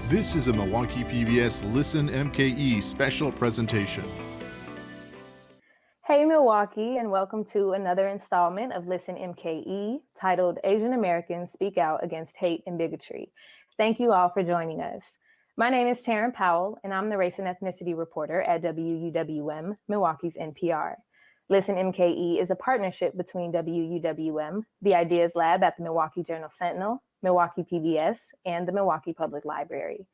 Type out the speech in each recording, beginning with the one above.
This is a Milwaukee PBS Listen MKE special presentation. Hey Milwaukee, and welcome to another installment of Listen MKE titled Asian Americans Speak Out Against Hate and Bigotry. Thank you all for joining us. My name is Teran Powell, and I'm the race and ethnicity reporter at WUWM, Milwaukee's NPR. Listen MKE is a partnership between WUWM, the Ideas Lab at the Milwaukee Journal Sentinel, Milwaukee PBS, and the Milwaukee Public Library.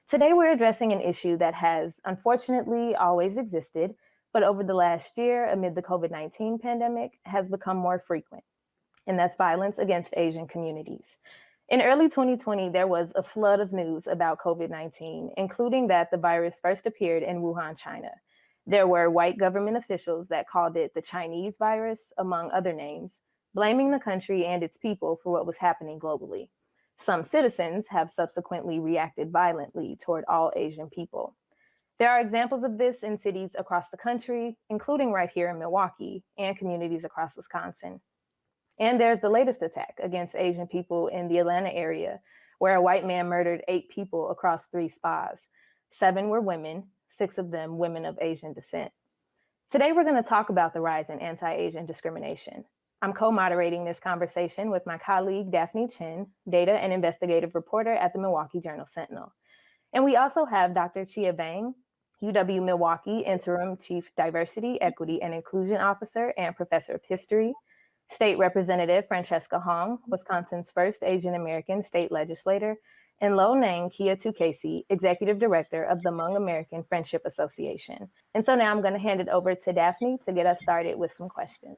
Today we're addressing an issue that has unfortunately always existed, but over the last year, amid the COVID-19 pandemic, has become more frequent, and that's violence against Asian communities. In early 2020, there was a flood of news about COVID-19, including that the virus first appeared in Wuhan, China. There were white government officials that called it the Chinese virus, among other names, blaming the country and its people for what was happening globally. Some citizens have subsequently reacted violently toward all Asian people. There are examples of this in cities across the country, including right here in Milwaukee and communities across Wisconsin. And there's the latest attack against Asian people in the Atlanta area, where a white man murdered 8 people across 3 spas. 7 were women, 6 of them women of Asian descent. Today, we're going to talk about the rise in anti-Asian discrimination. I'm co-moderating this conversation with my colleague, Daphne Chen, data and investigative reporter at the Milwaukee Journal Sentinel. And we also have Dr. Chia Vang, UW-Milwaukee Interim Chief Diversity, Equity, and Inclusion Officer and Professor of History, State Representative Francesca Hong, Wisconsin's first Asian American state legislator, and Lo Neng Kiatoukaysy, Executive Director of the Hmong American Friendship Association. And so now I'm going to hand it over to Daphne to get us started with some questions.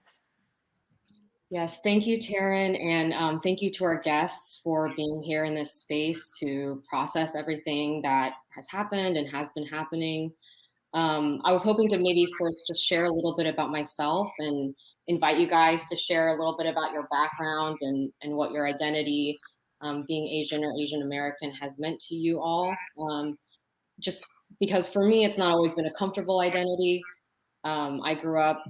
Yes, thank you, Teran, and thank you to our guests for being here in this space to process everything that has happened and has been happening. I was hoping to maybe first just share a little bit about myself and invite you guys to share a little bit about your background and what your identity, being Asian or Asian American, has meant to you all. Just because for me, it's not always been a comfortable identity. I grew up,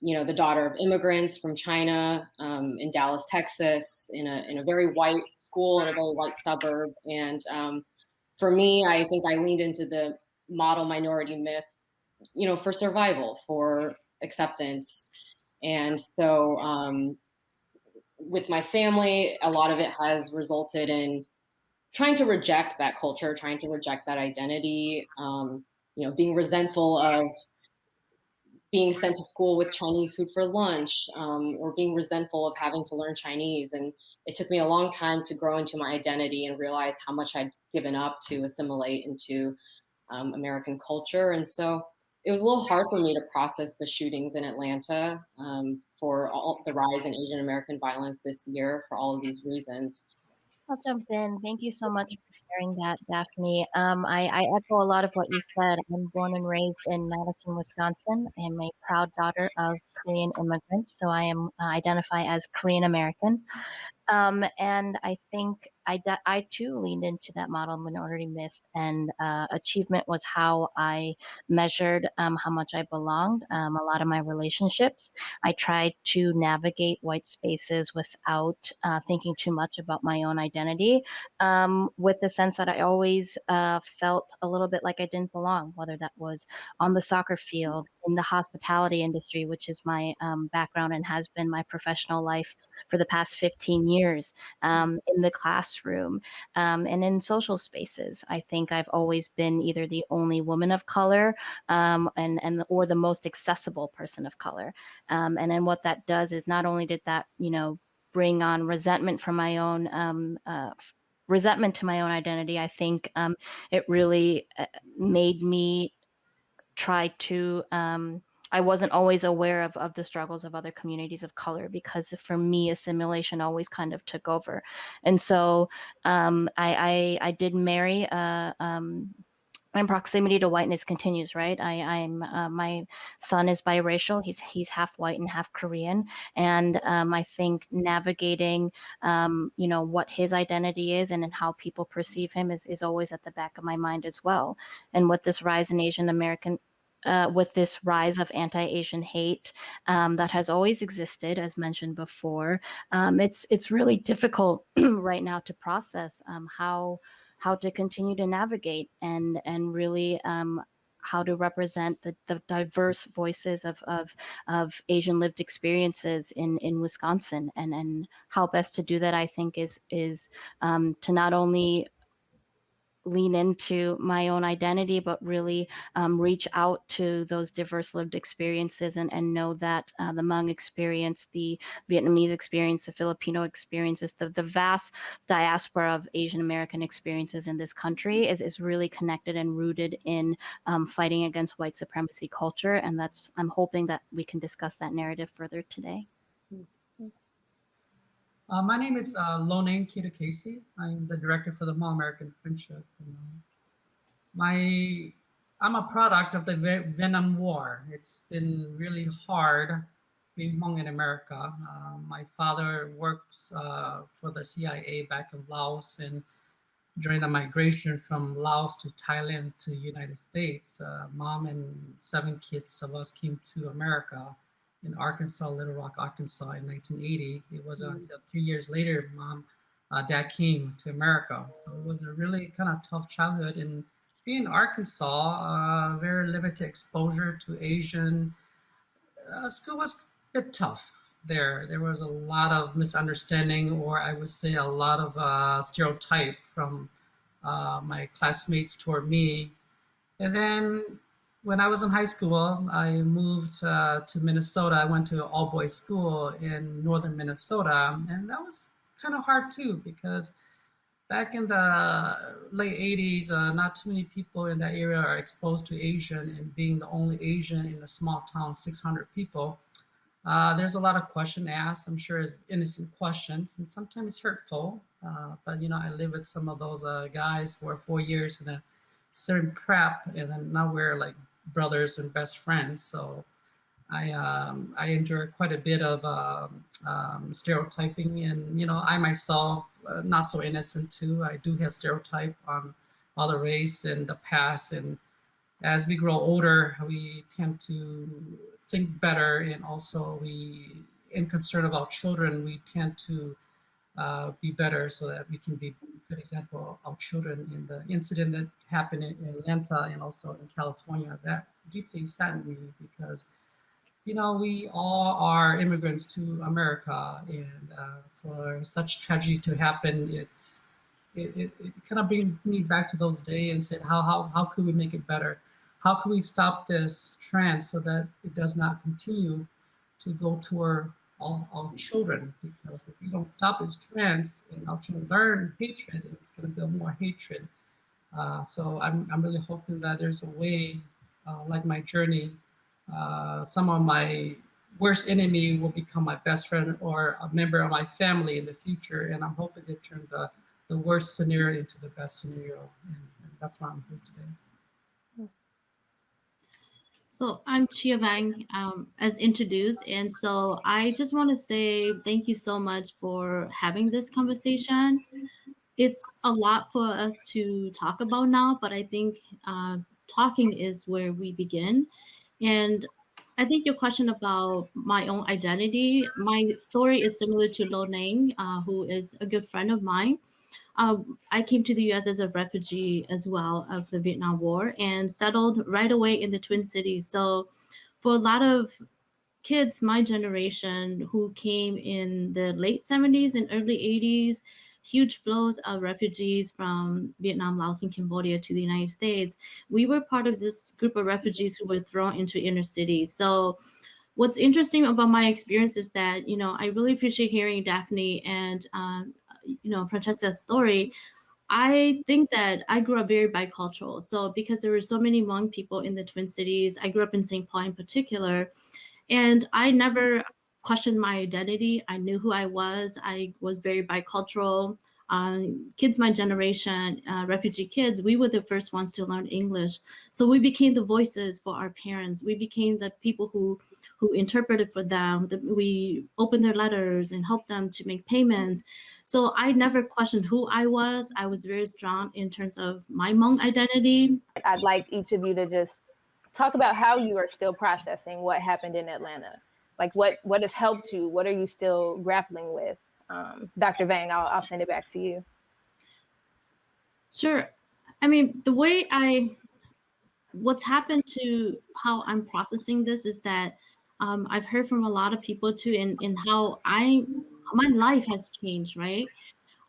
the daughter of immigrants from China, in Dallas, Texas, in a very white school in a very white suburb. And for me, I think I leaned into the model minority myth, for survival, for acceptance. And so with my family, a lot of it has resulted in trying to reject that culture, trying to reject that identity, being resentful of being sent to school with Chinese food for lunch, or being resentful of having to learn Chinese. And it took me a long time to grow into my identity and realize how much I'd given up to assimilate into American culture. And so it was a little hard for me to process the shootings in Atlanta, for all the rise in Asian American violence this year, for all of these reasons. I'll jump in. Thank you so much for sharing that, Daphne. I echo a lot of what you said. I'm born and raised in Madison, Wisconsin. I am a proud daughter of Korean immigrants, so I identify as Korean American. And I think I too leaned into that model minority myth, and achievement was how I measured how much I belonged. A lot of my relationships, I tried to navigate white spaces without thinking too much about my own identity, with the sense that I always felt a little bit like I didn't belong, whether that was on the soccer field, in the hospitality industry, which is my background and has been my professional life for the past 15 years, in the classroom, and in social spaces. I think I've always been either the only woman of color, or the most accessible person of color. And then what that does is not only did that, bring on resentment from my own resentment to my own identity, I think it really made me try to I wasn't always aware of the struggles of other communities of color, because for me, assimilation always kind of took over. And so I did marry. My proximity to whiteness continues, right? My son is biracial. He's half white and half Korean, and I think navigating, what his identity is and how people perceive him is always at the back of my mind as well. And with this rise in Asian American with this rise of anti-Asian hate that has always existed, as mentioned before. It's really difficult right now to process how to continue to navigate and really how to represent the diverse voices of Asian lived experiences in Wisconsin, and how best to do that, I think, is to not only lean into my own identity, but really reach out to those diverse lived experiences and know that the Hmong experience, the Vietnamese experience, the Filipino experiences, the vast diaspora of Asian American experiences in this country is really connected and rooted in fighting against white supremacy culture. And I'm hoping that we can discuss that narrative further today. My name is Lo Neng Kiatoukaysy. I'm the director for the Hmong American Friendship. I'm a product of the Vietnam War. It's been really hard being Hmong in America. My father works for the CIA back in Laos, and during the migration from Laos to Thailand to United States, mom and 7 kids of us came to America in Arkansas, Little Rock, Arkansas in 1980. It wasn't until 3 years later, dad came to America. So it was a really kind of tough childhood. And being in Arkansas, very limited exposure to Asian. School was a bit tough there. There was a lot of misunderstanding, or I would say a lot of stereotype from my classmates toward me. And then when I was in high school, I moved to Minnesota. I went to an all-boys school in northern Minnesota, and that was kind of hard too, because back in the late 80s, not too many people in that area are exposed to Asian, and being the only Asian in a small town, 600 people, there's a lot of questions asked. I'm sure it's innocent questions, and sometimes hurtful. But I lived with some of those guys for 4 years in a certain prep, and then now we're like brothers and best friends. So I endure quite a bit of stereotyping, and I myself, not so innocent too. I do have stereotype on other race and the past, and as we grow older, we tend to think better, and also in concern of our children, we tend to be better so that we can be a good example of our children. In the incident that happened in Atlanta and also in California, that deeply saddened me, because we all are immigrants to America, and for such tragedy to happen, it kind of brings me back to those days and said, how could we make it better? How can we stop this trend so that it does not continue to go toward all our children? Because if we don't stop this trend and our children learn hatred, it's going to build more hatred. So I'm really hoping that there's a way, like my journey, some of my worst enemy will become my best friend or a member of my family in the future. And I'm hoping to turn the worst scenario into the best scenario. And that's why I'm here today. So I'm Chia Vang, as introduced. And so I just want to say thank you so much for having this conversation. It's a lot for us to talk about now, but I think talking is where we begin. And I think your question about my own identity, my story is similar to Lo Neng, who is a good friend of mine. I came to the U.S. as a refugee as well of the Vietnam War and settled right away in the Twin Cities. So for a lot of kids, my generation, who came in the late 70s and early 80s, huge flows of refugees from Vietnam, Laos, and Cambodia to the United States, we were part of this group of refugees who were thrown into inner cities. So what's interesting about my experience is that, I really appreciate hearing Daphne and Francesca's story. I think that I grew up very bicultural. So because there were so many Hmong people in the Twin Cities, I grew up in St. Paul in particular, and I never questioned my identity. I knew who I was. I was very bicultural. Kids my generation, refugee kids, we were the first ones to learn English. So we became the voices for our parents. We became the people who interpreted for them. We opened their letters and helped them to make payments. So I never questioned who I was. I was very strong in terms of my Hmong identity. I'd like each of you to just talk about how you are still processing what happened in Atlanta. Like what has helped you? What are you still grappling with? Dr. Vang, I'll send it back to you. Sure. I mean, what's happened to how I'm processing this is that I've heard from a lot of people too, in how my life has changed, right?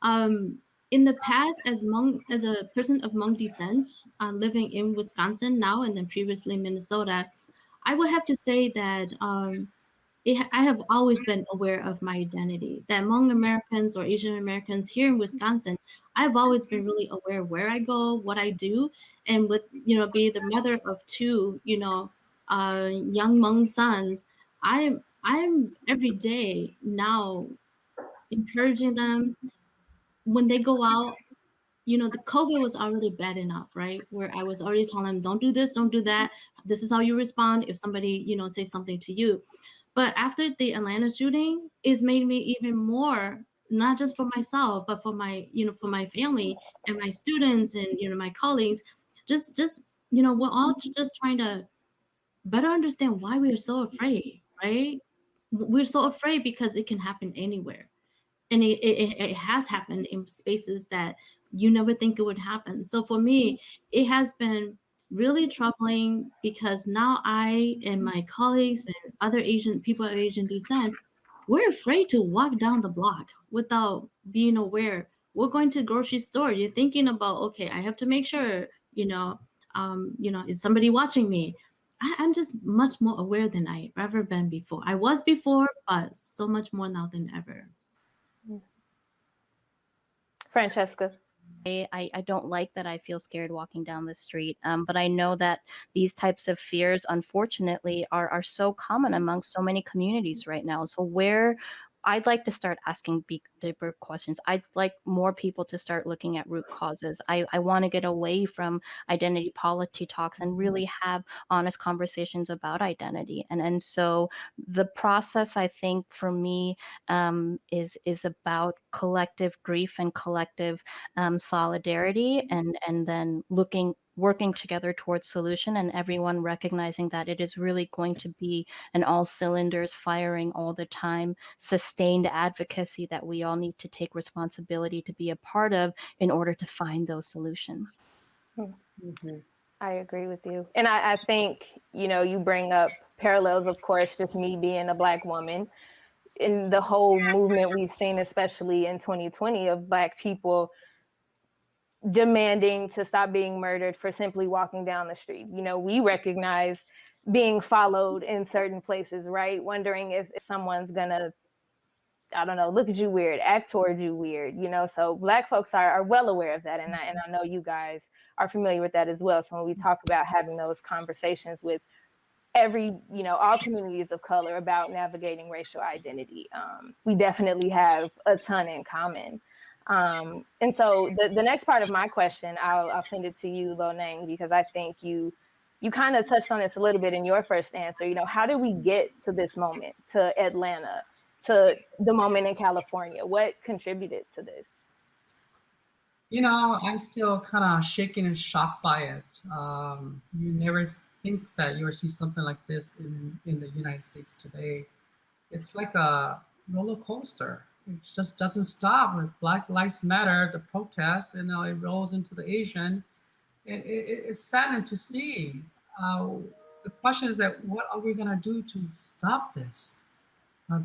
Um, in the past, as a person of Hmong descent, living in Wisconsin now and then previously Minnesota, I would have to say that I have always been aware of my identity. That Hmong Americans or Asian Americans here in Wisconsin, I've always been really aware where I go, what I do, and with be the mother of two, young Hmong sons. I'm every day now encouraging them when they go out. The COVID was already bad enough, right? Where I was already telling them, don't do this, don't do that. This is how you respond if somebody, says something to you. But after the Atlanta shooting, it's made me even more, not just for myself, but for for my family and my students and, my colleagues. We're all just trying to better understand why we are so afraid, right? We're so afraid because it can happen anywhere, and it has happened in spaces that you never think it would happen. So for me, it has been really troubling because now I and my colleagues and other Asian people of Asian descent, we're afraid to walk down the block without being aware. We're going to the grocery store. You're thinking about, okay, I have to make sure, is somebody watching me? I'm just much more aware than I ever been before. I was before, but so much more now than ever. Francesca. I don't like that I feel scared walking down the street, but I know that these types of fears, unfortunately, are so common among so many communities right now. So I'd like to start asking deeper questions. I'd like more people to start looking at root causes. I want to get away from identity politics talks and really have honest conversations about identity. And so the process, I think, for me, is about collective grief and collective solidarity, and then working together towards solution, and everyone recognizing that it is really going to be an all cylinders firing all the time, sustained advocacy that we all need to take responsibility to be a part of in order to find those solutions. Mm-hmm. I agree with you. And I think, you bring up parallels, of course, just me being a Black woman in the whole movement we've seen, especially in 2020, of Black people demanding to stop being murdered for simply walking down the street. We recognize being followed in certain places, right? Wondering if someone's gonna, I don't know, look at you weird, act towards you weird, so Black folks are well aware of that. And I know you guys are familiar with that as well. So when we talk about having those conversations with all communities of color about navigating racial identity, we definitely have a ton in common. And so the next part of my question, I'll send it to you, Lo Neng, because I think you kind of touched on this a little bit in your first answer. How did we get to this moment, to Atlanta, to the moment in California? What contributed to this? I'm still kind of shaken and shocked by it. You never think that you will see something like this in the United States today. It's like a roller coaster. It just doesn't stop. With Black Lives Matter, the protests, it rolls into the Asian. It's saddening to see. The question is that what are we gonna do to stop this?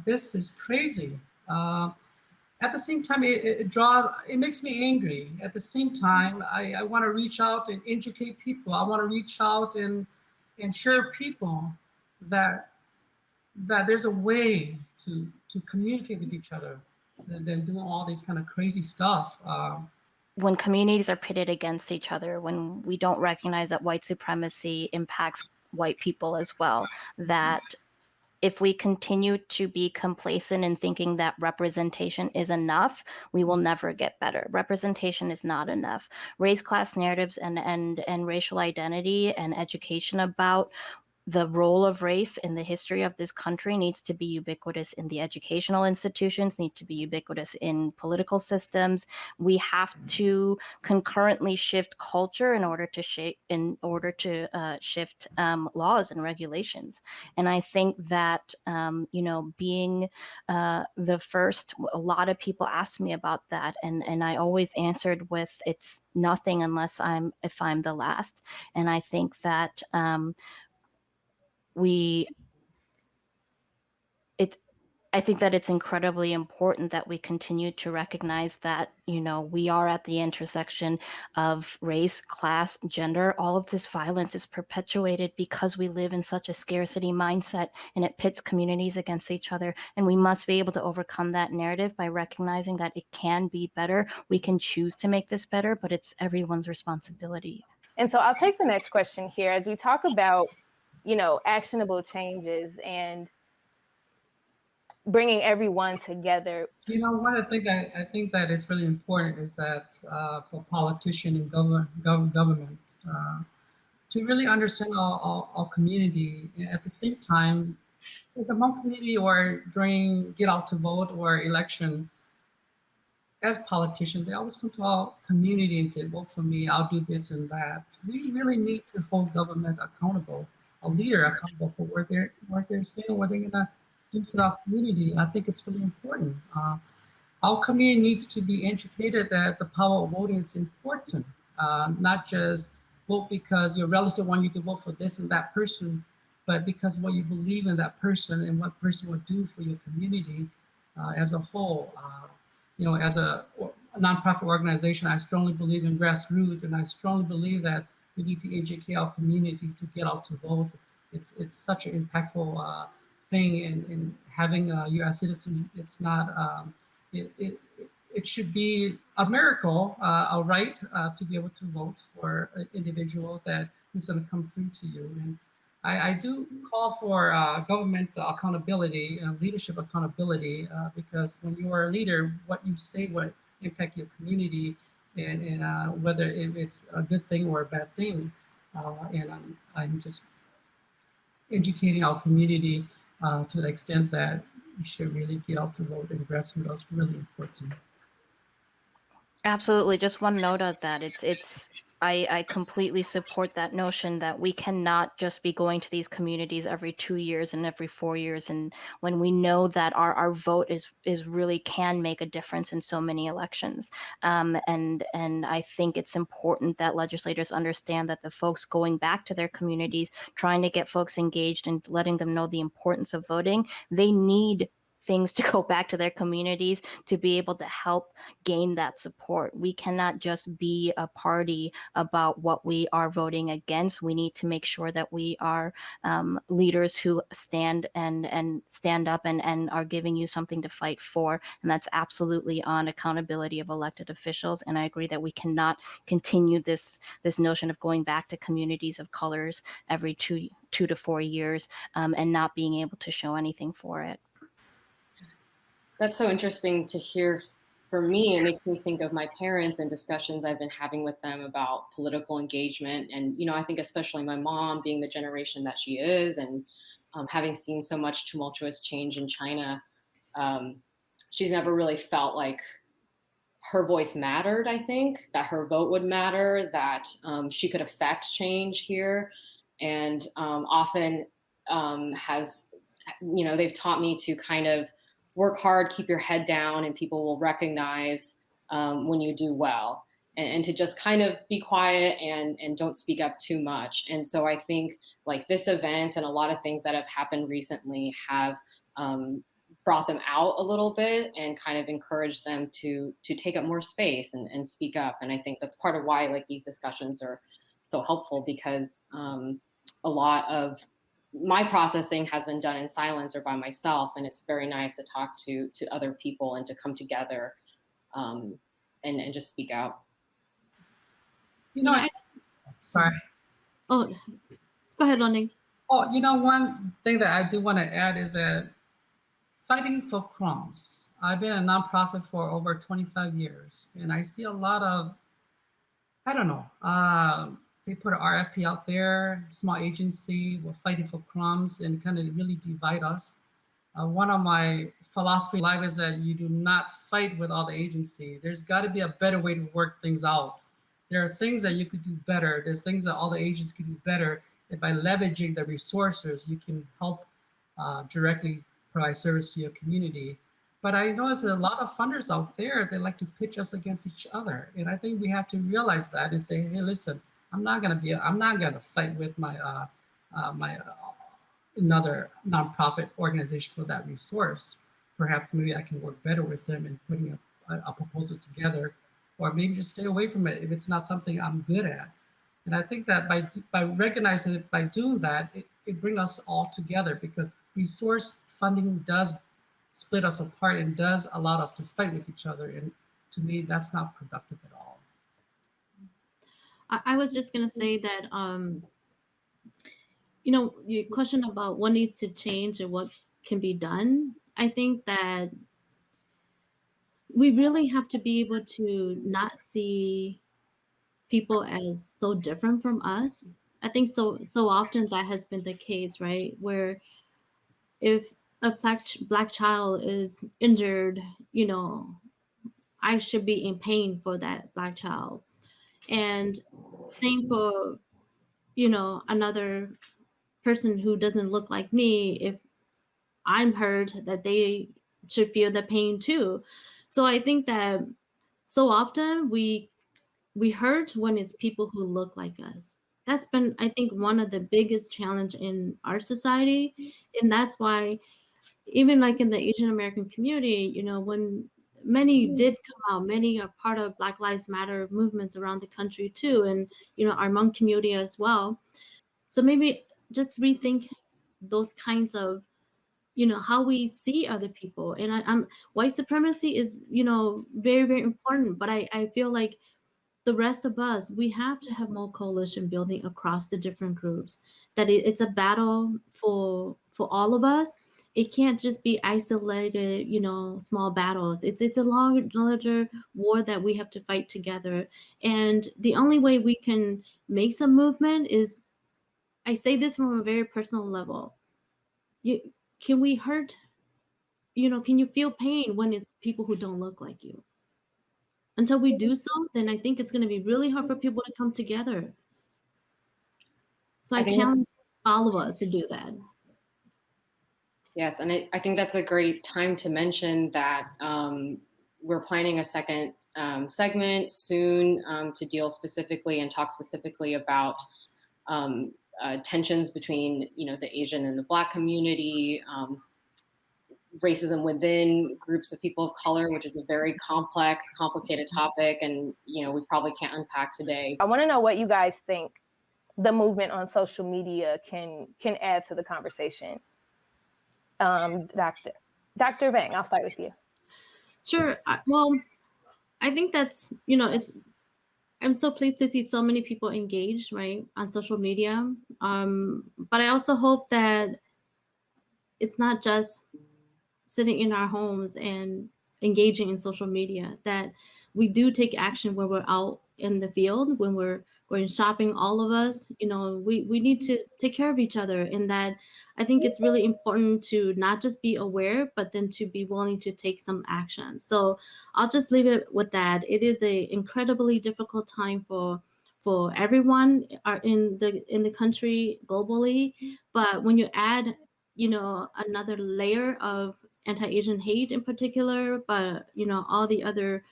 This is crazy. At the same time, it makes me angry. At the same time, I want to reach out and educate people. I want to reach out and share people that there's a way to communicate with each other than doing all these kind of crazy stuff. When communities are pitted against each other, when we don't recognize that white supremacy impacts white people as well, that if we continue to be complacent in thinking that representation is enough, we will never get better. Representation is not enough. Race, class narratives, and racial identity and education about the role of race in the history of this country needs to be ubiquitous in the educational institutions, need to be ubiquitous in political systems. We have to concurrently shift culture in order to shift laws and regulations. And I think that being the first, a lot of people ask me about that, and I always answered with, it's nothing unless I'm the last. And I think that I think that it's incredibly important that we continue to recognize that, we are at the intersection of race, class, gender. All of this violence is perpetuated because we live in such a scarcity mindset, and it pits communities against each other. And we must be able to overcome that narrative by recognizing that it can be better. We can choose to make this better, but it's everyone's responsibility. And so I'll take the next question here as we talk about, actionable changes and bringing everyone together. One of the things I think that is really important is that for politicians and government to really understand our community. At the same time, the Hmong community or during get out to vote or election, as politicians, they always come to our community and say, vote for me, I'll do this and that. We really need to hold government accountable, a leader accountable for what they're saying, what they're gonna do for our community. I think it's really important. Our community needs to be educated that the power of voting is important, not just vote because your relative want you to vote for this and that person, but because what you believe in that person and what person will do for your community as a whole. As a nonprofit organization, I strongly believe in grassroots, and I strongly believe that we need to educate our community to get out to vote. It's such an impactful thing, and having a U.S. citizen, it's not, it should be a miracle, a right to be able to vote for an individual that who's going to come through to you. And I do call for government accountability and leadership accountability because when you are a leader, what you say will impact your community, and whether it's a good thing or a bad thing. And I'm just educating our community to the extent that you should really get out to vote, and grassroots is really important. Absolutely. Just one note of that. I completely support that notion that we cannot just be going to these communities every 2 years and every 4 years. And when we know that our vote is really can make a difference in so many elections. And I think it's important that legislators understand that the folks going back to their communities, trying to get folks engaged and letting them know the importance of voting, they need things to go back to their communities to be able to help gain that support. We cannot just be a party about what we are voting against. We need to make sure that we are leaders who stand up and are giving you something to fight for. And that's absolutely on accountability of elected officials. And I agree that we cannot continue this notion of going back to communities of colors every two to 4 years and not being able to show anything for it. That's so interesting to hear. For me, it makes me think of my parents and discussions I've been having with them about political engagement. And, I think especially my mom being the generation that she is, and having seen so much tumultuous change in China, she's never really felt like her voice mattered. I think that her vote would matter, that she could affect change here. And often has, they've taught me to kind of work hard, keep your head down, and people will recognize when you do well, and to just kind of be quiet and don't speak up too much. And so I think like this event and a lot of things that have happened recently have brought them out a little bit and kind of encouraged them to take up more space and speak up. And I think that's part of why like these discussions are so helpful, because a lot of my processing has been done in silence or by myself, and it's very nice to talk to other people and to come together and just speak out. Sorry. Oh, go ahead, Lo Neng. Oh, one thing that I do want to add is that fighting for crumbs. I've been a nonprofit for over 25 years, and I see a lot of, they put an RFP out there, small agency, we're fighting for crumbs and kind of really divide us. One of my philosophy in life is that you do not fight with all the agency. There's got to be a better way to work things out. There are things that you could do better. There's things that all the agencies could do better. And by leveraging the resources, you can help directly provide service to your community. But I notice that a lot of funders out there, they like to pitch us against each other. And I think we have to realize that and say, hey, listen, I'm not gonna fight with my another nonprofit organization for that resource. Perhaps maybe I can work better with them in putting a proposal together, or maybe just stay away from it if it's not something I'm good at. And I think that by recognizing it, by doing that, it brings us all together, because resource funding does split us apart and does allow us to fight with each other. And to me, that's not productive at all. I was just gonna say that, your question about what needs to change and what can be done. I think that we really have to be able to not see people as so different from us. I think so often that has been the case, right? Where if a black child is injured, I should be in pain for that black child. And same for, another person who doesn't look like me. If I'm hurt, that they should feel the pain too. So I think that so often we hurt when it's people who look like us. That's been, I think, one of the biggest challenge in our society. And that's why even like in the Asian American community, when many did come out, many are part of Black Lives Matter movements around the country too, and our Hmong community as well. So maybe just rethink those kinds of how we see other people. And I'm white supremacy is very, very important, but I feel like the rest of us, we have to have more coalition building across the different groups, that it's a battle for all of us. It can't just be isolated, small battles. It's a larger war that we have to fight together. And the only way we can make some movement is, I say this from a very personal level. Can we hurt, can you feel pain when it's people who don't look like you? Until we do so, then I think it's going to be really hard for people to come together. So I challenge all of us to do that. Yes, and I think that's a great time to mention that we're planning a second segment soon to deal specifically and talk specifically about tensions between the Asian and the Black community, racism within groups of people of color, which is a very complex, complicated topic, and we probably can't unpack today. I want to know what you guys think the movement on social media can add to the conversation. Dr. Vang, I'll start with you. Sure. Well, I think that's, I'm so pleased to see so many people engaged, right, on social media. But I also hope that it's not just sitting in our homes and engaging in social media, that we do take action when we're out in the field, when we're going shopping, all of us, we need to take care of each other. And that I think it's really important to not just be aware, but then to be willing to take some action. So I'll just leave it with that. It is an incredibly difficult time for everyone in the country globally. But when you add, another layer of anti-Asian hate in particular, but all the other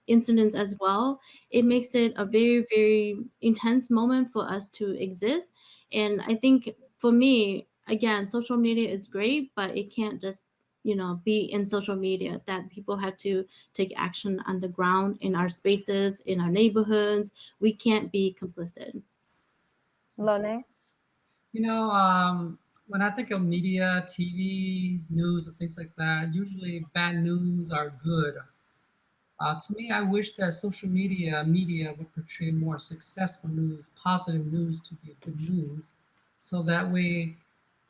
incidents as well, it makes it a very, very intense moment for us to exist. And I think for me, again, social media is great, but it can't just be in social media. That people have to take action on the ground, in our spaces, in our neighborhoods. We can't be complicit. Lo Neng? When I think of media, TV, news, and things like that, usually bad news are good. To me, I wish that social media would portray more successful news, positive news to be good news, so that way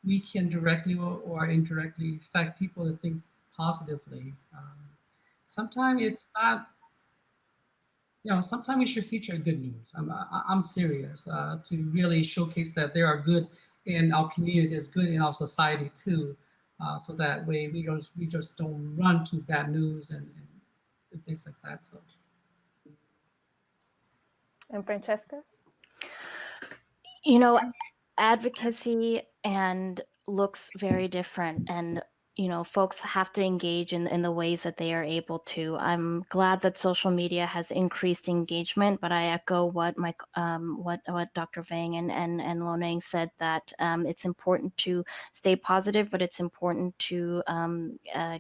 we can directly or indirectly affect people to think positively. Sometimes it's not sometimes we should feature good news. I'm serious, to really showcase that there are good in our community, there's good in our society too. So that way we just don't run to bad news and things like that. So. And Francesca? Advocacy and looks very different, and folks have to engage in the ways that they are able to. I'm glad that social media has increased engagement, but I echo what what Dr. Vang and Lo Neng said, that it's important to stay positive, but it's important to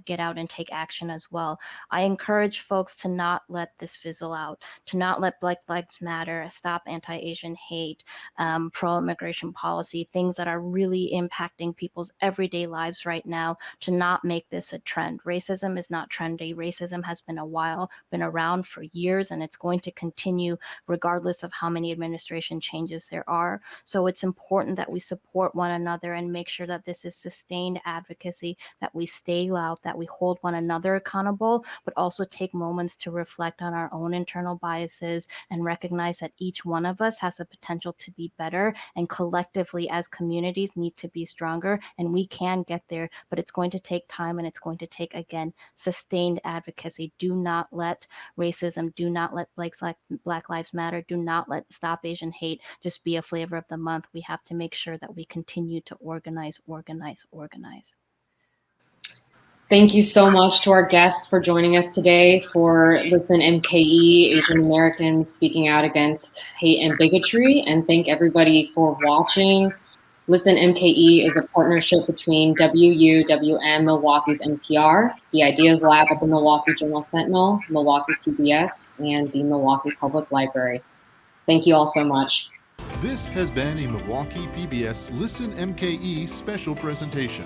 get out and take action as well. I encourage folks to not let this fizzle out, to not let Black Lives Matter, stop anti-Asian hate, pro-immigration policy, things that are really impacting people's everyday lives right now, to not make this a trend. Racism is not trendy. Racism has been around for years, and it's going to continue regardless of how many administration changes there are. So it's important that we support one another and make sure that this is sustained advocacy, that we stay loud, that we hold one another accountable, but also take moments to reflect on our own internal biases and recognize that each one of us has the potential to be better, and collectively as communities need to be stronger, and we can get there, but it's going to take time, and it's going to take, again, sustained advocacy. Do not let racism, do not let Black Lives Matter, do not let Stop Asian Hate just be a flavor of the month. We have to make sure that we continue to organize. Thank you so much to our guests for joining us today for Listen MKE, Asian Americans Speaking Out Against Hate and Bigotry. And thank everybody for watching. Listen MKE is a partnership between WUWM, Milwaukee's NPR, the Ideas Lab at the Milwaukee Journal Sentinel, Milwaukee PBS, and the Milwaukee Public Library. Thank you all so much. This has been a Milwaukee PBS Listen MKE special presentation.